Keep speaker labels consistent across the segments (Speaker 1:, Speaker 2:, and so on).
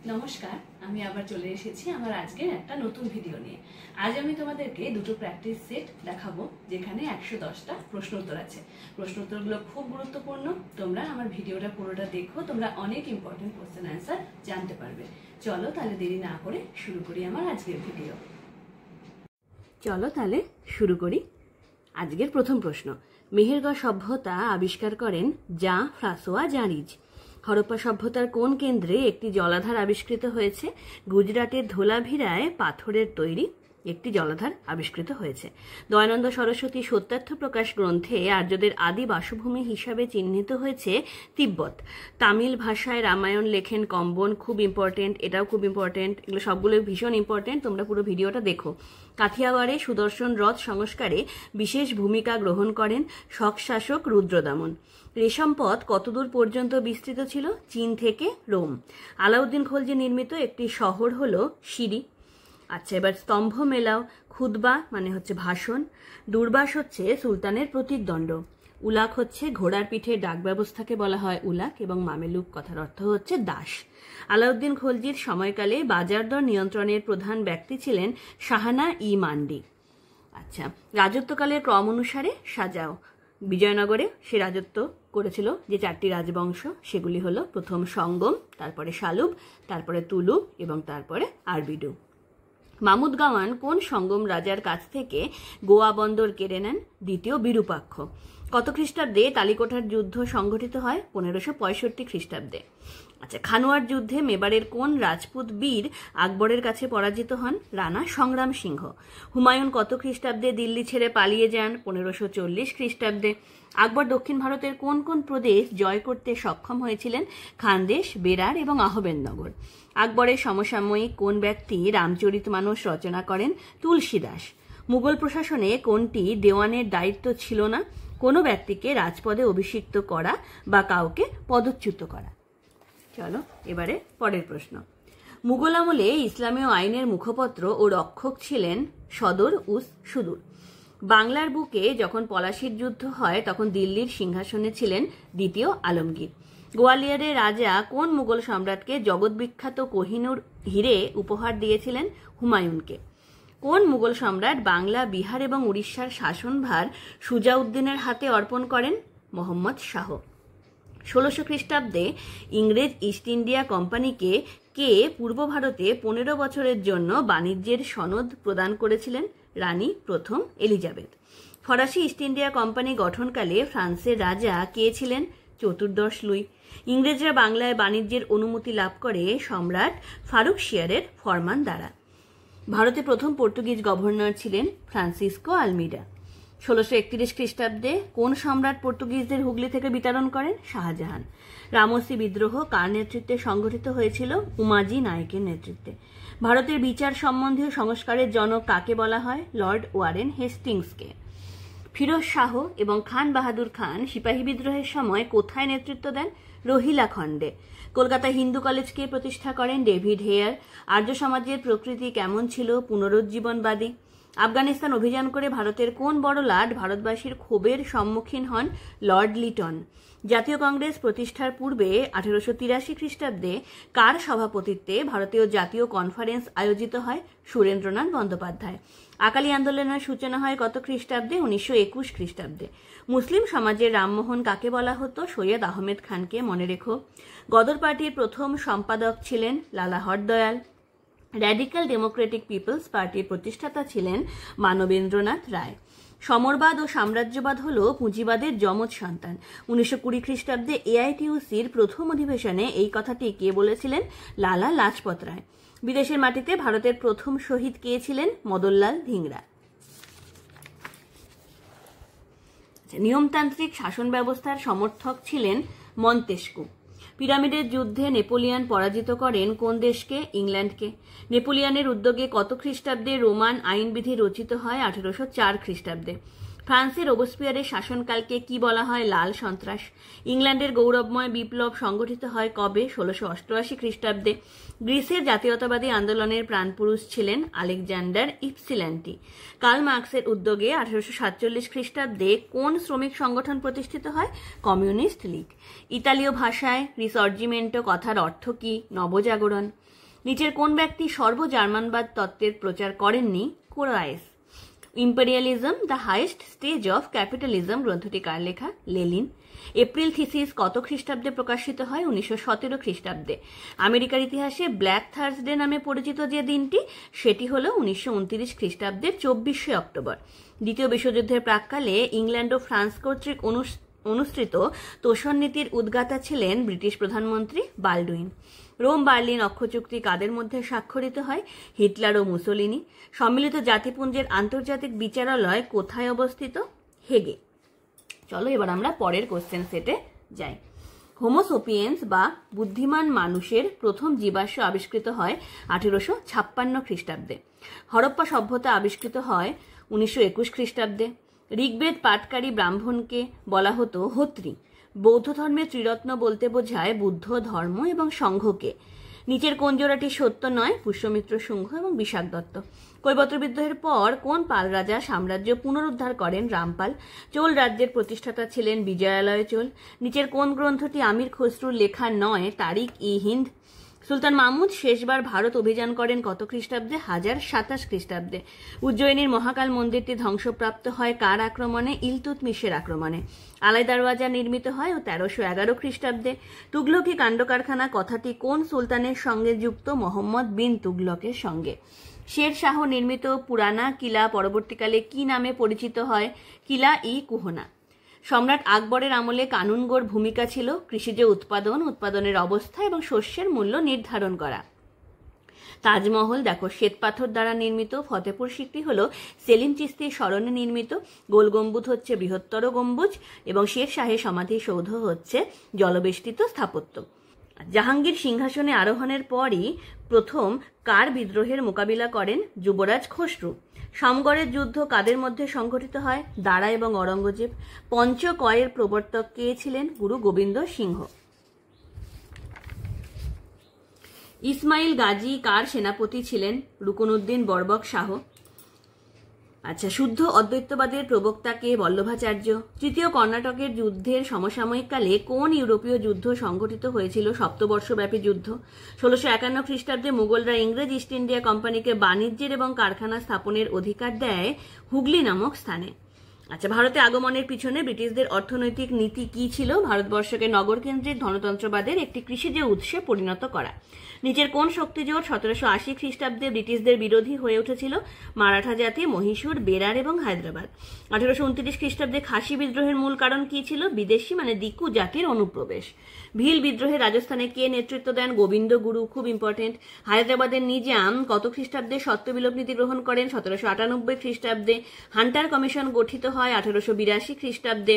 Speaker 1: নমস্কার, আমি আবার চলে এসেছি আমার আজকের একটা নতুন ভিডিও নিয়ে। আজ আমি তোমাদেরকে দুটো প্র্যাকটিস সেট দেখাবো, যেখানে 110টা প্রশ্ন উত্তর আছে। প্রশ্ন উত্তরগুলো খুব গুরুত্বপূর্ণ। তোমরা আমার ভিডিওটা পুরোটা দেখো, তোমরা অনেক ইম্পর্টেন্ট কোশ্চেন অ্যান্সার জানতে পারবে। চলো তাহলে দেরি না করে শুরু করি আমার আজকের ভিডিও। চলো তাহলে শুরু করি। আজকের প্রথম প্রশ্ন, মেহেরগড় সভ্যতা আবিষ্কার করেন জাঁ ফ্রাঁসোয়া জারিজ। হরপ্পা সভ্যতার কোন কেন্দ্রে একটি জলাধার আবিষ্কৃত হয়েছে? গুজরাটের ধোলাভিরায় পাথরের তৈরি একটি জলাধার আবিষ্কৃত হয়েছে। দয়ানন্দ সরস্বতী সত্যার্থ প্রকাশ গ্রন্থে আর্যদের আদি বাসভূমি হিসাবে চিহ্নিত হয়েছে তিব্বত। তামিল ভাষায় রামায়ণ লেখেন কম্বন, খুব ইম্পর্টেন্ট, এটাও খুব ইম্পর্টেন্ট, এগুলো সবগুলো ভীষণ ইম্পর্টেন্ট, তোমরা পুরো ভিডিওটা দেখো। কাথিয়াওয়াড়ে সুদর্শন রথ সংস্কারে বিশেষ ভূমিকা গ্রহণ করেন শক শাসক রুদ্রদামন। রেশম পথ কতদূর পর্যন্ত বিস্তৃত ছিল? চীন থেকে রোম। আলাউদ্দিন খলজি নির্মিত একটি শহর হলো সিরি। আচ্ছা, এবার স্তম্ভ মেলাও। খুতবা মানে হচ্ছে ভাষণ। দুর্বাস হচ্ছে সুলতানের প্রতিদ্বন্দ্ব। উলাক হচ্ছে ঘোড়ার পিঠে ডাক ব্যবস্থাকে বলা হয় উলাক, এবং মামেলুক কথার অর্থ হচ্ছে দাস। আলাউদ্দিন খলজির সময়কালে বাজার দর নিয়ন্ত্রণের প্রধান ব্যক্তি ছিলেন শাহানা ই মান্ডি। আচ্ছা, রাজত্বকালের ক্রম অনুসারে সাজাও। বিজয়নগরে সে রাজত্ব করেছিল যে 4টি রাজবংশ, সেগুলি হলো প্রথম সঙ্গম, তারপরে শালুব, তারপরে তুলু এবং তারপরে আরবিডু। মামুদ গাওয়ান কোন সঙ্গম রাজার কাছ থেকে গোয়া বন্দর কেড়ে নেন? দ্বিতীয় বিরূপাক্ষ। কত খ্রিস্টাব্দে তালিকোঠার যুদ্ধ সংঘটিত হয়? 1565 খ্রিস্টাব্দে। আচ্ছা, খানোয়ার যুদ্ধে মেবারের কোন রাজপুত বীর আকবরের কাছে পরাজিত হন? রানা সংগ্রাম সিংহ। হুমায়ুন কত খ্রিস্টাব্দে দিল্লি ছেড়ে পালিয়ে যান? 1540 খ্রিস্টাব্দে। আকবর দক্ষিণ ভারতের কোন কোন প্রদেশ জয় করতে সক্ষম হয়েছিলেন? খানদেশ, বেরার এবং আহমেদনগর। আকবরের সমসাময়িক কোন ব্যক্তি রামচরিতমানস রচনা করেন? তুলসীদাস। মুঘল প্রশাসনে কোনটি দেওয়ানের দায়িত্ব ছিল না? কোনো ব্যক্তিকে রাজপদে অভিষিক্ত করা বা কাউকে পদচ্যুত করা। চলো এবারে পরের প্রশ্ন। মুঘল আমলে ইসলামীয় আইনের মুখপত্র ও রক্ষক ছিলেন সদর উস সুদূর। বাংলার বুকে যখন পলাশির যুদ্ধ হয় তখন দিল্লির সিংহাসনে ছিলেন দ্বিতীয় আলমগীর। গোয়ালিয়রের রাজা কোন মুঘল সম্রাটকে জগৎবিখ্যাত কোহিনূর হিরে উপহার দিয়েছিলেন? হুমায়ুনকে। কোন মুঘল সম্রাট বাংলা, বিহার এবং উড়িষ্যার শাসনভার সুজাউদ্দিনের হাতে অর্পণ করেন? মোহাম্মদ শাহ। 1600 খ্রিস্টাব্দে ইংরেজ ইস্ট ইন্ডিয়া কোম্পানিকে কে পূর্ব ভারতে 15 বছরের জন্য বাণিজ্যের সনদ প্রদান করেছিলেন? রানী প্রথম এলিজাবেথ। ফরাসি ইস্ট ইন্ডিয়া কোম্পানি গঠনকালে ফ্রান্সের রাজা কে ছিলেন? চতুর্দশ লুই। ইংরেজরা বাংলায় বাণিজ্যের অনুমতি লাভ করে সম্রাট ফারুক শিয়ারের ফরমান দ্বারা। ভারতে প্রথম পর্তুগিজ গভর্নর ছিলেন ফ্রান্সিসকো আলমিডা। 1631 খ্রিস্টাব্দে কোন সম্রাট পর্তুগিজদের হুগলি থেকে বিতাড়ন করেন? শাহজাহান। রামসি বিদ্রোহ কার নেতৃত্বে সংগঠিত হয়েছিল? উমাজি নায়কের নেতৃত্বে। ভারতের বিচার সম্বন্ধীয় সংস্কারের জনক কাকে বলা হয়? লর্ড ওয়ারেন হেস্টিংসকে। ফিরোজ শাহ এবং খান বাহাদুর খান সিপাহী বিদ্রোহের সময় কোথায় নেতৃত্ব দেন? রোহিলা খণ্ডে। কলকাতা হিন্দু কলেজকে প্রতিষ্ঠা করেন ডেভিড হেয়ার। আর্য সমাজের প্রকৃতি কেমন ছিল? পুনরুজ্জীবনবাদী। আফগানিস্তান অভিযান করে ভারতের কোন বড় লাট ভারতবাসীর ক্ষোভের সম্মুখীন হন? লর্ড লিটন। জাতীয় কংগ্রেস প্রতিষ্ঠার পূর্বে 1883 খ্রিস্টাব্দে কার সভাপতিত্বে ভারতীয় জাতীয় কনফারেন্স আয়োজিত হয়? সুরেন্দ্রনাথ বন্দ্যোপাধ্যায়। আকালি আন্দোলনের সূচনা হয় কত খ্রিস্টাব্দে? 1921 খ্রিস্টাব্দে। মুসলিম সমাজের রামমোহন কাকে বলা হতো? সৈয়দ আহমেদ খানকে মনে রেখো। গদর পার্টির প্রথম সম্পাদক ছিলেন লালা হরদয়াল। র্যাডিক্যাল ডেমোক্রেটিক পিপলস পার্টির প্রতিষ্ঠাতা ছিলেন মানবেন্দ্রনাথ রায়। সমরবাদ ও সাম্রাজ্যবাদ হল পুঁজিবাদের যমজ সন্তান। 1920 খ্রিস্টাব্দে এআইটিউসির প্রথম অধিবেশনে এই কথাটি কে বলেছিলেন? লালা লাজপত রায়। বিদেশের মাটিতে ভারতের প্রথম শহীদ কে ছিলেন? মদনলাল ধিংরা। নিয়মতান্ত্রিক শাসন ব্যবস্থার সমর্থক ছিলেন মন্তেস্কু। পিরামিডের যুদ্ধে নেপোলিয়ন পরাজিত করেন কোন দেশকে? ইংল্যান্ডকে। নেপোলিয়নের উদ্যোগে কত খ্রিস্টাব্দে রোমান আইনবিধি রচিত হয়? 1804 খ্রিস্টাব্দে। ফ্রান্সের রোবসপিয়ারের শাসনকালকে কি বলা হয়? লাল সন্ত্রাস। ইংল্যান্ডের গৌরবময় বিপ্লব সংগঠিত হয় কবে? 1688 খ্রিস্টাব্দে। গ্রিসের জাতীয়তাবাদী আন্দোলনের প্রাণপুরুষ ছিলেন আলেকজান্ডার ইপসিল্যান্টি। কার্ল মার্কসের উদ্যোগে 1847 খ্রিস্টাব্দে কোন শ্রমিক সংগঠন প্রতিষ্ঠিত হয়? কমিউনিস্ট লীগ। ইতালীয় ভাষায় রিসর্জিমেন্টো কথার অর্থ কি? নবজাগরণ। নিচের কোন ব্যক্তি সর্বজার্মানবাদ তত্ত্বের প্রচার করেননি? কোরায়েস। Imperialism the highest stage of capitalism গ্রন্থটি কার লেখা? লেনিন। এপ্রিল থিসিস কত খ্রিস্টাব্দে প্রকাশিত হয়? 1917 খ্রিস্টাব্দে। আমেরিকার ইতিহাসে ব্ল্যাক থার্সডে নামে পরিচিত যে দিনটি, সেটি হল 1929 খ্রিস্টাব্দের 24শে অক্টোবর। দ্বিতীয় বিশ্বযুদ্ধের প্রাক্কালে ইংল্যান্ড ও ফ্রান্স কর্তৃক অনুসৃত তোষণ নীতির উদ্গাতা ছিলেন ব্রিটিশ প্রধানমন্ত্রী বালডুইন। রোম বার্লিন অক্ষচুক্তি কাদের মধ্যে স্বাক্ষরিত হয়? হিটলার ও মুসোলিনি। সম্মিলিত জাতিপুঞ্জের আন্তর্জাতিক বিচারালয় কোথায় অবস্থিত? হেগে। চলো এবার আমরা পরের কোশ্চেন সেটে যাই। হোমোসোপিয়েন্স বা বুদ্ধিমান মানুষের প্রথম জীবাশ্ম আবিষ্কৃত হয় 1856 খ্রিস্টাব্দে। হরপ্পা সভ্যতা আবিষ্কৃত হয় 1921 খ্রিস্টাব্দে। ঋগ্বেদ পাঠকারী ব্রাহ্মণকে বলা হতো হোত্রী। বৌদ্ধ ধর্মের ত্রিরত্ন বলতে বোঝায় বুদ্ধ, ধর্ম এবং সংঘকে। নিচের কোন জোড়াটি সত্য নয়? পুষ্যমিত্র শুঙ্গ এবং বিশাখ দত্ত। কৈবর্ত বিদ্রোহের পর কোন পাল রাজা সাম্রাজ্য পুনরুদ্ধার করেন? রামপাল। চোল রাজ্যের প্রতিষ্ঠাতা ছিলেন বিজয়ালয় চোল। নিচের কোন গ্রন্থটি আমির খসরুর লেখা নয়? তারিক ই হিন্দ। সুলতান মাহমুদ শেষবার ভারত অভিযান করেন কত খ্রিস্টাব্দে? 1027 খ্রিস্টাব্দে। উজ্জয়িনীর মহাকাল মন্দিরটি ধ্বংসপ্রাপ্ত হয় কার আক্রমণে? ইলতুৎমিশের আক্রমণে। আলাই দরওয়াজা নির্মিত হয় 1311 খ্রিস্টাব্দে। তুগলকি কাণ্ডকারখানা কথাটি কোন সুলতানের সঙ্গে যুক্ত? মোহাম্মদ বিন তুগলকের সঙ্গে। শের শাহ নির্মিত পুরানা কিলা পরবর্তীকালে কি নামে পরিচিত হয়? কিলা ই কুহনা। সম্রাট আকবরের আমলে কানুনগোর ভূমিকা ছিল কৃষিজ উৎপাদনের অবস্থা এবং শস্যের মূল্য নির্ধারণ করা। তাজমহল দেখো শ্বেতপাথর দ্বারা নির্মিত। ফতেপুর সিক্রি হলো সেলিম চিশতির স্মরণে নির্মিত। গোল গম্বুজ হচ্ছে বৃহত্তর গম্বুজ এবং শের শাহের সমাধিসৌধ হচ্ছে জলবেষ্টিত স্থাপত্য। জাহাঙ্গীর সিংহাসনে আরোহণের পরই প্রথম কার বিদ্রোহের মোকাবিলা করেন? যুবরাজ খসরু। সমগড়ের যুদ্ধ কাদের মধ্যে সংঘটিত হয়? দারা এবং অরঙ্গজেব। পঞ্চকয়ের প্রবর্তক কে ছিলেন? গুরু গোবিন্দ সিংহ। ইসমাইল গাজী কার সেনাপতি ছিলেন? রুকনউদ্দিন বরবক শাহ। আচ্ছা, শুদ্ধ অদ্বৈতবাদের প্রবক্তা কে? বল্লভাচার্য। তৃতীয় কর্ণাটকের যুদ্ধের সমসাময়িককালে কোন ইউরোপীয় যুদ্ধ সংঘটিত হয়েছিল? সপ্তবর্ষব্যাপী যুদ্ধ। 1651 খ্রিস্টাব্দে মুঘলরা ইংরেজ ইস্ট ইন্ডিয়া কোম্পানিকে বাণিজ্যের এবং কারখানা স্থাপনের অধিকার দেয় হুগলি নামক স্থানে। আচ্ছা, ভারতে আগমনের পিছনে ব্রিটিশদের অর্থনৈতিক নীতি কি ছিল? ভারতবর্ষকে নগরকেন্দ্রিক ধনতন্ত্রবাদের একটি কৃষিজ উৎসে পরিণত করা। নিচের কোন শক্তিজোট 1780 খ্রিস্টাব্দে ব্রিটিশদের বিরোধী হয়ে উঠেছিল? মারাঠা জাতি, মহীশূর, বেরার এবং হায়দ্রাবাদ। 1829 খ্রিস্টাব্দে খাসি বিদ্রোহের মূল কারণ কি ছিল? বিদেশি মানে দিকু জাতির অনুপ্রবেশ। ভিল বিদ্রোহে রাজস্থানে কে নেতৃত্ব দেন? গোবিন্দ গুরু। খুব ইম্পর্টেন্ট। হায়দ্রাবাদের নিজাম কত খ্রিস্টাব্দে সত্যবিলোপ নীতি গ্রহণ করেন? 1798 খ্রিস্টাব্দে। হান্টার কমিশন গঠিত হয় 1882 খ্রিস্টাব্দে।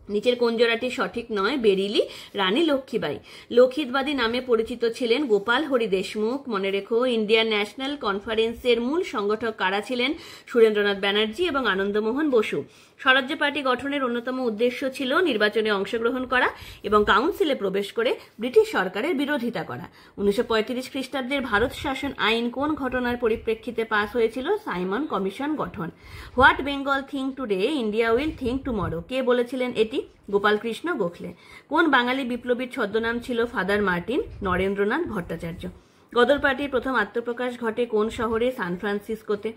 Speaker 1: নিচের কোন জোড়াটি সঠিক নয়? বেরিলি রানী লক্ষ্মীবাই। লোকহিতবাদী নামে পরিচিত ছিলেন গোপাল হরি দেশমুখ। মনে রেখো, ইন্ডিয়ান ন্যাশনাল কনফারেন্সের মূল সংগঠক কারা ছিলেন? সুরেন্দ্রনাথ ব্যানার্জি এবং আনন্দমোহন বসু। স্বরাজ্য পার্টি গঠনের অন্যতম উদ্দেশ্য ছিল নির্বাচনে অংশগ্রহণ করা এবং কাউন্সিলে প্রবেশ করে ব্রিটিশ সরকারের বিরোধিতা করা। 1935 খ্রিস্টাব্দের ভারত শাসন আইন কোন ঘটনার পরিপ্রেক্ষিতে পাস হয়েছিল? সাইমন কমিশন গঠন। What Bengal think today, India will think tomorrow. কে বলেছিলেন এটি? গোপালকৃষ্ণ গোখলে। কোন বাঙালি বিপ্লবীর ছদ্মনাম ছিল ফাদার মার্টিন? নরেন্দ্রনাথ ভট্টাচার্য। গদর পার্টির প্রথম আত্মপ্রকাশ ঘটে কোন শহরে? সান ফ্রান্সিসকোতে।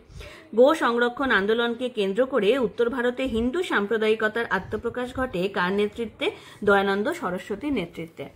Speaker 1: গো সংরক্ষণ আন্দোলনকে কেন্দ্র করে উত্তর ভারতে হিন্দু সাম্প্রদায়িকতার আত্মপ্রকাশ ঘটে কার নেতৃত্বে? দয়ানন্দ সরস্বতীর নেতৃত্বে।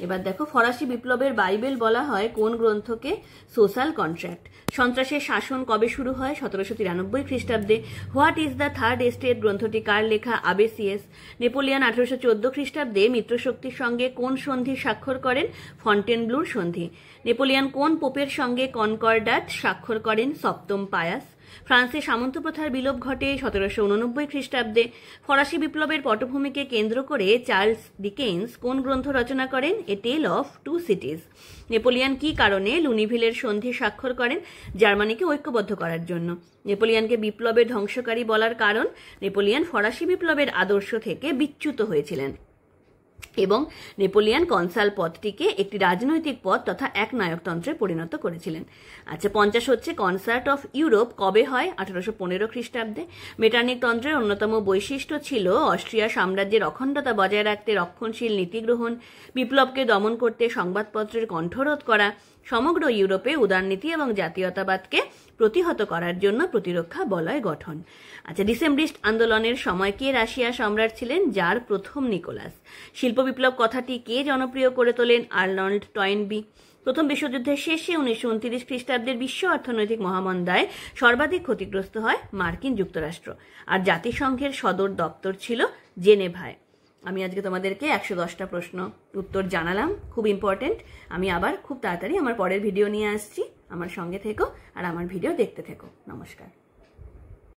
Speaker 1: এবার দেখো, ফরাসি বিপ্লবের বাইবেল বলা হয় কোন গ্রন্থকে? Social contract. সন্ত্রাসের শাসন কবে শুরু হয়? 1793 খ্রিস্টাব্দে। What is the third estate গ্রন্থটি কার লেখা? আবেসিয়াস। নেপোলিয়ন 1814 খ্রিস্টাব্দে মিত্রশক্তির সঙ্গে কোন সন্ধি স্বাক্ষর করেন? ফন্টেনব্লুর সন্ধি। নেপোলিয়ন কোন পোপের সঙ্গে কনকর্ডাট স্বাক্ষর করেন? সপ্তম পায়াস।
Speaker 2: ফ্রান্সে সামন্ত প্রথার বিলোপ ঘটে 1789 খ্রিস্টাব্দে। ফরাসি বিপ্লবের পটভূমিকে কেন্দ্র করে চার্লস ডিকেন্স কোন গ্রন্থ রচনা করেন? এ টেল অফ টু সিটিজ। নেপোলিয়ন কি কারণে লুনিভিলের সন্ধি স্বাক্ষর করেন? জার্মানিকে ঐক্যবদ্ধ করার জন্য। নেপোলিয়নকে বিপ্লবের ধ্বংসকারী বলার কারণ? নেপোলিয়ন ফরাসি বিপ্লবের আদর্শ থেকে বিচ্যুত হয়েছিলেন এবং নেপোলিয়ন কনসাল পদটিকে একটি রাজনৈতিক পদ তথা এক নায়কতন্ত্রে পরিণত করেছিলেন। আচ্ছা, 50 হচ্ছে কনসার্ট অফ ইউরোপ কবে হয়? 1815 খ্রিস্টাব্দে। মেটার্নিক তন্ত্রের অন্যতম বৈশিষ্ট্য ছিল অস্ট্রিয়া সাম্রাজ্যের অখণ্ডতা বজায় রাখতে রক্ষণশীল নীতি গ্রহণ, বিপ্লবকে দমন করতে সংবাদপত্রের কণ্ঠরোধ করা, সমগ্র ইউরোপে উদারনীতি এবং জাতীয়তাবাদকে প্রতিহত করার জন্য প্রতিরক্ষা বলয় গঠন। আচ্ছা, ডিসেম্বরিস্ট আন্দোলনের সময় কে রাশিয়া সম্রাট ছিলেন? যার প্রথম নিকোলাস। শিল্প বিপ্লব কথাটি কে জনপ্রিয় করে তোলেন? Arnold Toynbee. প্রথম বিশ্বযুদ্ধের শেষে 1929 খ্রিস্টাব্দের বিশ্ব অর্থনৈতিক মহামন্দায় সর্বাধিক ক্ষতিগ্রস্ত হয় মার্কিন যুক্তরাষ্ট্র, আর জাতিসংঘের সদর দপ্তর ছিল জেনেভায়। আমি আজকে তোমাদেরকে 110টা প্রশ্ন উত্তর জানালাম, খুব ইম্পর্টেন্ট। আমি আবার খুব তাড়াতাড়ি আমার পরের ভিডিও নিয়ে আসছি। আমার সঙ্গে থেকো আর আমার ভিডিও দেখতে থেকো। নমস্কার।